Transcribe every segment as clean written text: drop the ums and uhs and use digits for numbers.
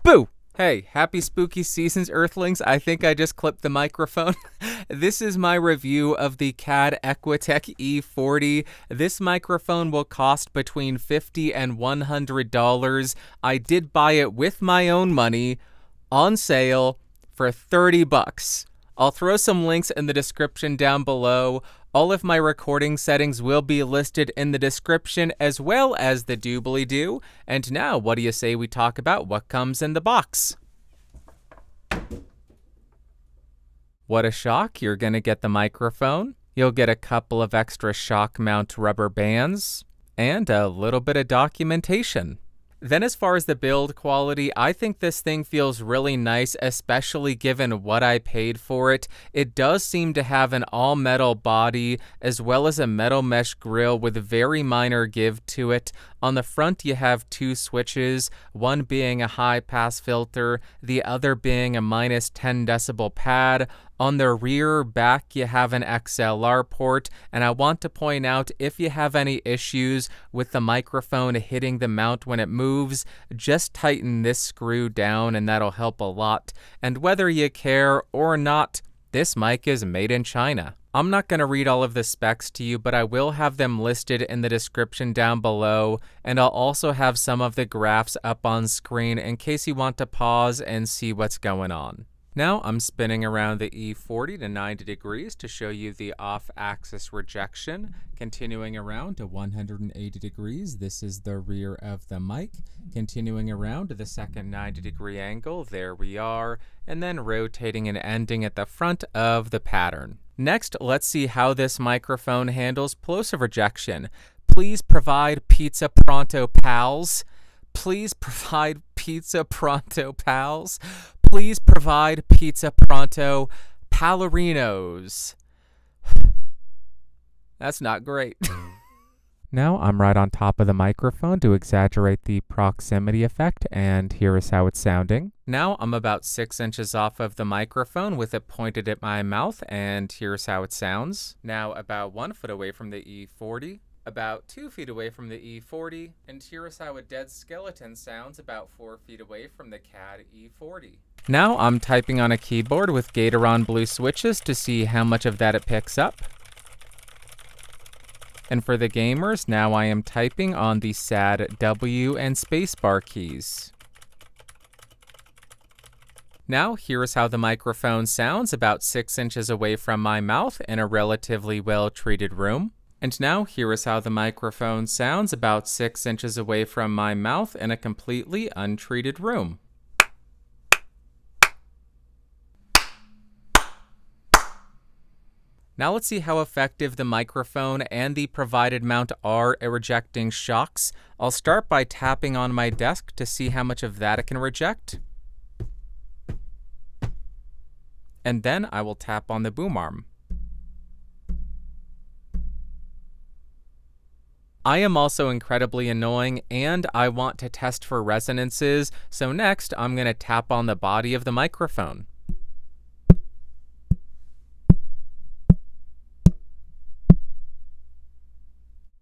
Boo! Hey, happy spooky seasons, Earthlings. I think I just clipped the microphone. This is my review of the CAD E40. This microphone will cost between $50 and $100. I did buy it with my own money on sale for $30. I'll throw some links in the description down below. All of my recording settings will be listed in the description, as well as the doobly-doo. And now, what do you say we talk about what comes in the box? What a shock. You're going to get the microphone. You'll get a couple of extra shock mount rubber bands, and a little bit of documentation. Then as far as the build quality, I think this thing feels really nice, especially given what I paid for it. It does seem to have an all-metal body, as well as a metal mesh grille with very minor give to it. On the front, you have two switches, one being a high-pass filter, the other being a -10 decibel pad. On the rear back, you have an XLR port, and I want to point out, if you have any issues with the microphone hitting the mount when it moves, just tighten this screw down and that'll help a lot. And whether you care or not, this mic is made in China. I'm not going to read all of the specs to you, but I will have them listed in the description down below, and I'll also have some of the graphs up on screen in case you want to pause and see what's going on. Now I'm spinning around the E40 to 90 degrees to show you the off-axis rejection. Continuing around to 180 degrees, this is the rear of the mic. Continuing around to the second 90-degree angle, there we are. And then rotating and ending at the front of the pattern. Next, let's see how this microphone handles plosive rejection. Please provide Pizza Pronto pals. Please provide Pizza Pronto pals. Please provide Pizza Pronto Palorinos. That's not great. Now I'm right on top of the microphone to exaggerate the proximity effect, and here is how it's sounding. Now I'm about 6 inches off of the microphone with it pointed at my mouth, and here's how it sounds. Now about 1 foot away from the E40. About 2 feet away from the E40, and here's how a dead skeleton sounds about 4 feet away from the CAD E40. Now I'm typing on a keyboard with Gatoron blue switches to see how much of that it picks up. And for the gamers, now I am typing on the SAD W and spacebar keys. Now here's how the microphone sounds about 6 inches away from my mouth in a relatively well-treated room. And now here is how the microphone sounds about 6 inches away from my mouth in a completely untreated room. Now let's see how effective the microphone and the provided mount are at rejecting shocks. I'll start by tapping on my desk to see how much of that it can reject. And then I will tap on the boom arm. I am also incredibly annoying, and I want to test for resonances, so next I'm going to tap on the body of the microphone.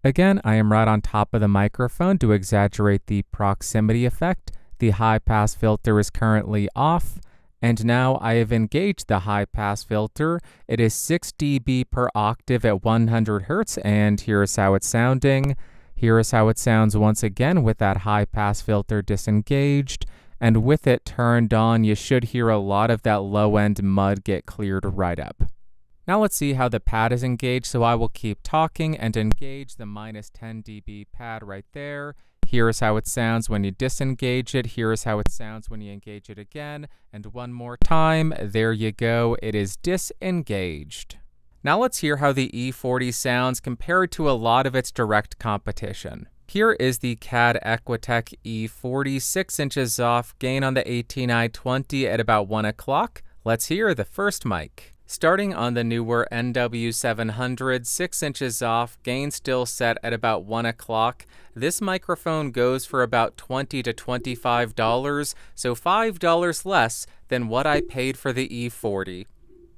Again, I am right on top of the microphone to exaggerate the proximity effect. The high-pass filter is currently off, and now I have engaged the high-pass filter. It is 6 dB per octave at 100 Hz, and here is how it's sounding. Here is how it sounds once again with that high-pass filter disengaged, and with it turned on, you should hear a lot of that low-end mud get cleared right up. Now let's see how the pad is engaged, so I will keep talking and engage the -10 dB pad right there. Here is how it sounds when you disengage it. Here is how it sounds when you engage it again. And one more time. There you go. It is disengaged. Now let's hear how the E40 sounds compared to a lot of its direct competition. Here is the CAD E40, 6 inches off, gain on the AT2020 at about 1 o'clock. Let's hear the first mic. Starting on the Neewer NW700, 6 inches off, gain still set at about 1 o'clock. This microphone goes for about $20 to $25, so $5 less than what I paid for the E40.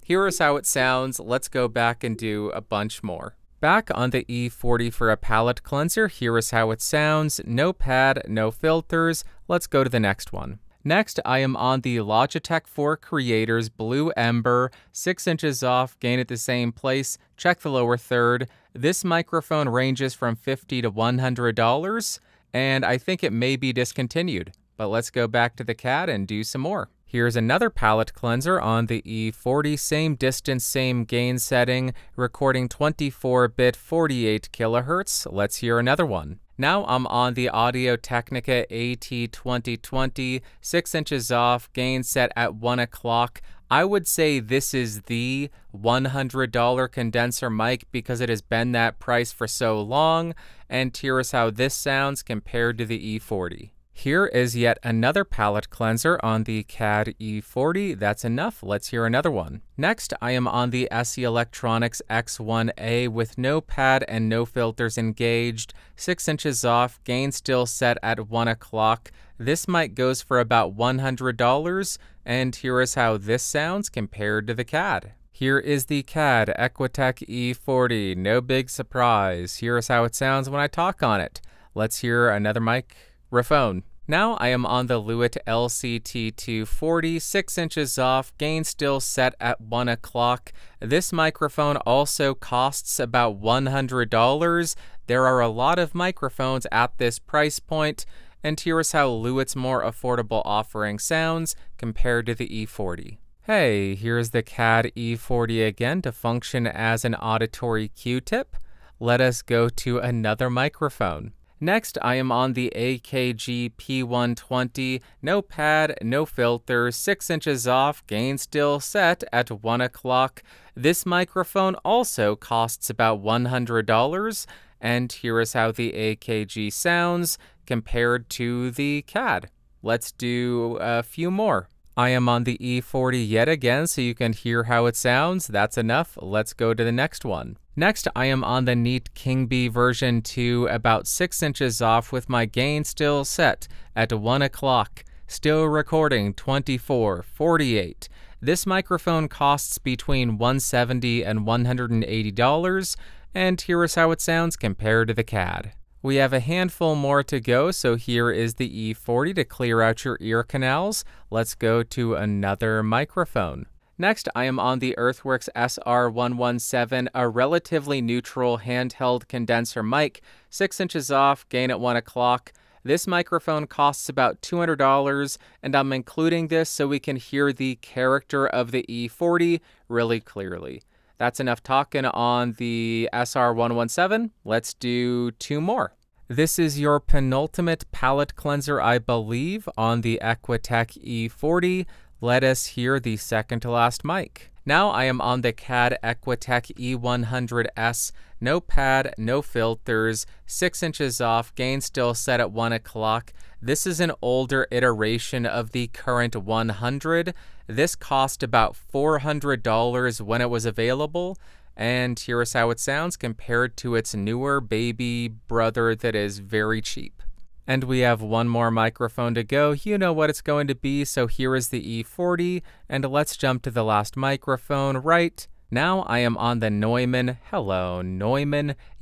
Here is how it sounds. Let's go back and do a bunch more. Back on the E40 for a palette cleanser, here is how it sounds. No pad, no filters. Let's go to the next one. Next, I am on the Logitech 4 Creators Blue Ember, 6 inches off, gain at the same place, check the lower third. This microphone ranges from $50 to $100, and I think it may be discontinued. But let's go back to the CAD and do some more. Here's another palette cleanser on the E40, same distance, same gain setting, recording 24-bit 48 kilohertz. Let's hear another one. Now I'm on the Audio Technica AT2020, 6 inches off, gain set at 1 o'clock. I would say this is the $100 condenser mic because it has been that price for so long, and here is how this sounds compared to the E40. Here is yet another palette cleanser on the CAD E40. That's enough. Let's hear another one. Next, I am on the SE Electronics X1a with no pad and no filters engaged, 6 inches off, gain still set at 1 o'clock. This mic goes for about $100, and here is how this sounds compared to the CAD. Here is the CAD Equitech E40. No big surprise. Here is how it sounds when I talk on it. Let's hear another microphone. Now I am on the Lewitt LCT240, 6 inches off, gain still set at 1 o'clock. This microphone also costs about $100. There are a lot of microphones at this price point, and here is how Lewitt's more affordable offering sounds compared to the E40. Hey, here's the CAD E40 again to function as an auditory Q-tip. Let us go to another microphone. Next, I am on the AKG P120, no pad, no filter, 6 inches off, gain still set at 1 o'clock. This microphone also costs about $100, and here is how the AKG sounds compared to the CAD. Let's do a few more. I am on the E40 yet again so you can hear how it sounds. That's enough. Let's go to the next one. Next, I am on the Neat King Bee version 2, about 6 inches off with my gain still set at 1 o'clock. Still recording 24-48. This microphone costs between $170 and $180, and here is how it sounds compared to the CAD. We have a handful more to go, so here is the E40 to clear out your ear canals. Let's go to another microphone. Next, I am on the Earthworks SR117, a relatively neutral handheld condenser mic, 6 inches off, gain at 1 o'clock. This microphone costs about $200, and I'm including this so we can hear the character of the E40 really clearly. That's enough talking on the SR117. Let's do 2 more. This is your penultimate palette cleanser, I believe, on the Equitech E40. Let us hear the second to last mic. Now I am on the CAD Equitech E100s, no pad, no filters, 6 inches off, gain still set at 1 o'clock. This is an older iteration of the current 100. This cost about $400 when it was available, and here is how it sounds compared to its newer baby brother that is very cheap. And we have one more microphone to go. You know what it's going to be, so here is the E40, and let's jump to the last microphone right now. I am on the Neumann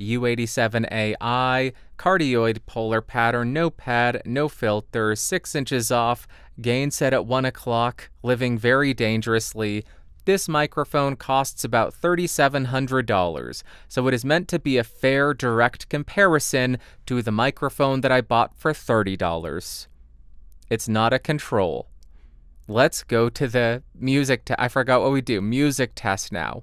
U87 Ai cardioid polar pattern, no pad, no filter, 6 inches off, gain set at 1 o'clock, living very dangerously. This microphone costs about $3,700, so it is meant to be a fair, direct comparison to the microphone that I bought for $30. It's not a control. Let's go to the music test. I forgot what we do. Music test now.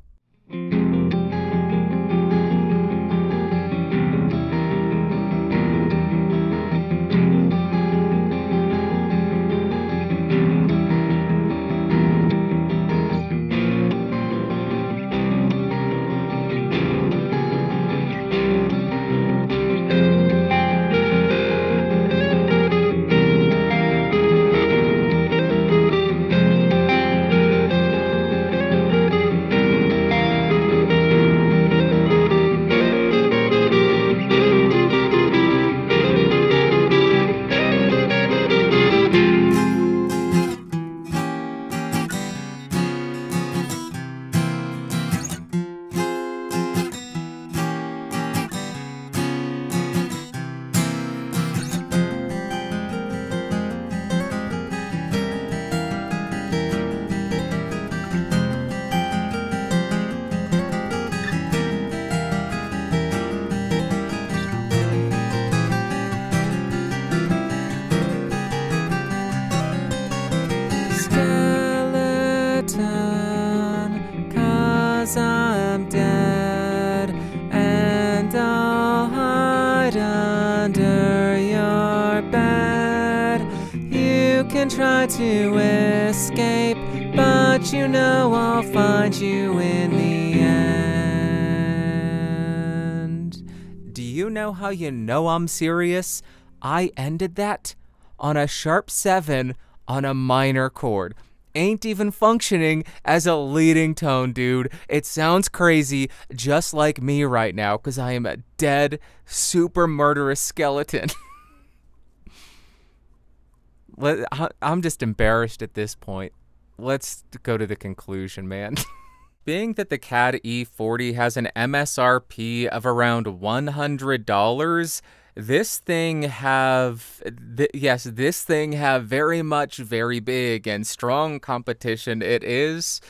try to escape, but you know I'll find you in the end. Do you know how you know I'm serious? I ended that on a sharp 7 on a minor chord. Ain't even functioning as a leading tone, dude. It sounds crazy, just like me right now, because I am a dead, super murderous skeleton. I'm just embarrassed at this point. Let's go to the conclusion, man. Being that the CAD E40 has an MSRP of around $100, this thing have very big and strong competition. It is,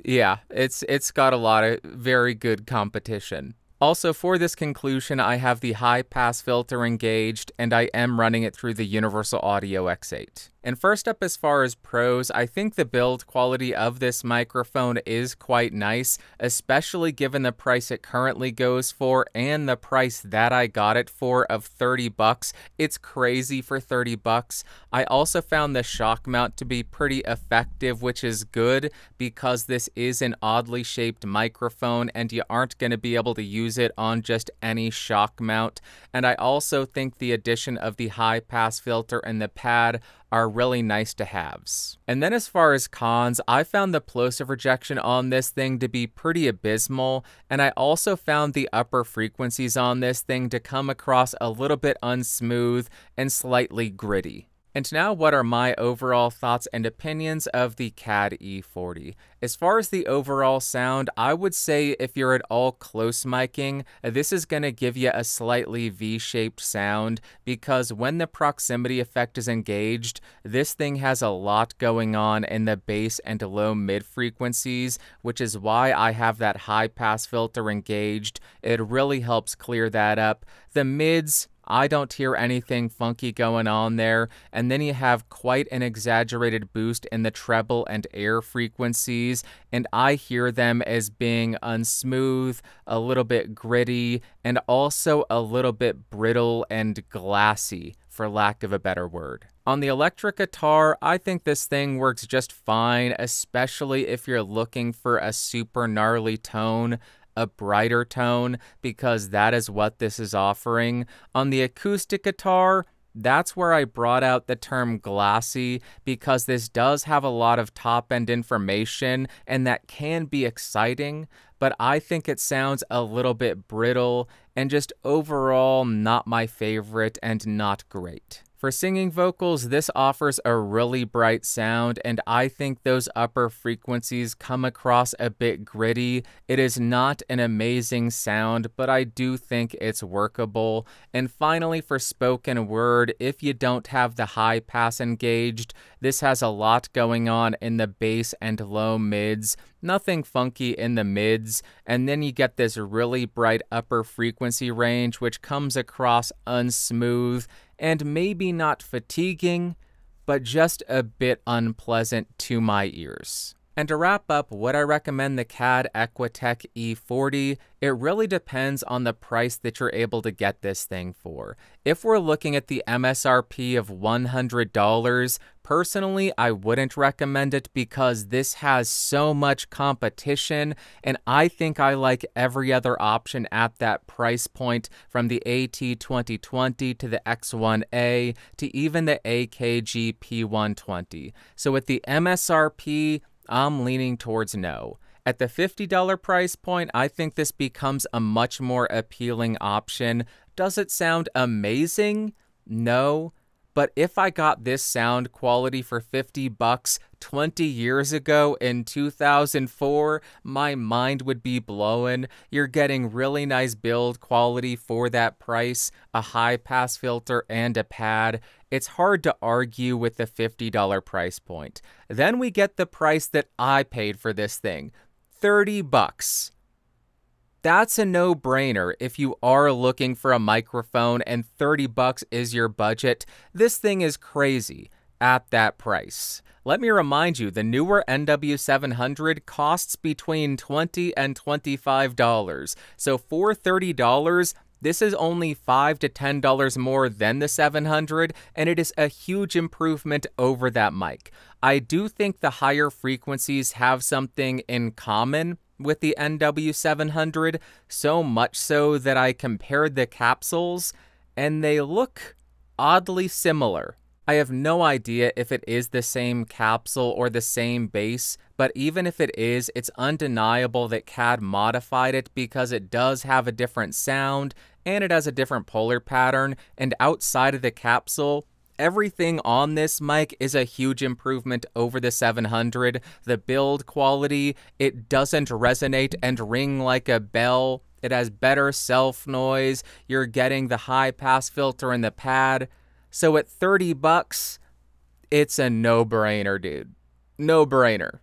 yeah, it's got a lot of very good competition. Also, for this conclusion, I have the high pass filter engaged, and I am running it through the Universal Audio X8. And first up, as far as pros, I think the build quality of this microphone is quite nice, especially given the price it currently goes for and the price that I got it for of $30. It's crazy for $30. I also found the shock mount to be pretty effective, which is good because this is an oddly shaped microphone and you aren't going to be able to use it on just any shock mount. And I also think the addition of the high pass filter and the pad are really nice to haves. And then as far as cons, I found the plosive rejection on this thing to be pretty abysmal, and I also found the upper frequencies on this thing to come across a little bit unsmooth and slightly gritty. And now, what are my overall thoughts and opinions of the CAD E40? As far as the overall sound, I would say if you're at all close miking, this is going to give you a slightly V-shaped sound because when the proximity effect is engaged, this thing has a lot going on in the bass and low mid frequencies, which is why I have that high pass filter engaged. It really helps clear that up. The mids, I don't hear anything funky going on there, and then you have quite an exaggerated boost in the treble and air frequencies, and I hear them as being unsmooth, a little bit gritty, and also a little bit brittle and glassy, for lack of a better word. On the electric guitar, I think this thing works just fine, especially if you're looking for a super gnarly tone, a brighter tone, because that is what this is offering. On the acoustic guitar, that's where I brought out the term glassy, because this does have a lot of top-end information, and that can be exciting, but I think it sounds a little bit brittle, and just overall not my favorite and not great. For singing vocals, this offers a really bright sound, and I think those upper frequencies come across a bit gritty. It is not an amazing sound, but I do think it's workable. And finally, for spoken word, if you don't have the high pass engaged, this has a lot going on in the bass and low mids. Nothing funky in the mids, and then you get this really bright upper frequency range, which comes across unsmooth and maybe not fatiguing, but just a bit unpleasant to my ears. And to wrap up, would I recommend the CAD Equitech E40? It really depends on the price that you're able to get this thing for. If we're looking at the MSRP of $100, personally, I wouldn't recommend it because this has so much competition, and I think I like every other option at that price point, from the AT2020 to the X1a to even the AKG P120. So with the MSRP, I'm leaning towards no. At the $50 price point, I think this becomes a much more appealing option. Does it sound amazing? No. But if I got this sound quality for $50 20 years ago in 2004, my mind would be blown. You're getting really nice build quality for that price, a high pass filter and a pad. It's hard to argue with the $50 price point. Then we get the price that I paid for this thing, $30. That's a no-brainer if you are looking for a microphone and $30 is your budget. This thing is crazy at that price. Let me remind you, the newer NW700 costs between $20 and $25. So for $30, This is only $5 to $10 more than the 700, and it is a huge improvement over that mic. I do think the higher frequencies have something in common with the NW700, so much so that I compared the capsules, and they look oddly similar. I have no idea if it is the same capsule or the same base, but even if it is, it's undeniable that CAD modified it because it does have a different sound and it has a different polar pattern, and outside of the capsule, everything on this mic is a huge improvement over the 700. The build quality, it doesn't resonate and ring like a bell. It has better self noise. You're getting the high pass filter in the pad. So at $30, it's a no-brainer, dude. No-brainer.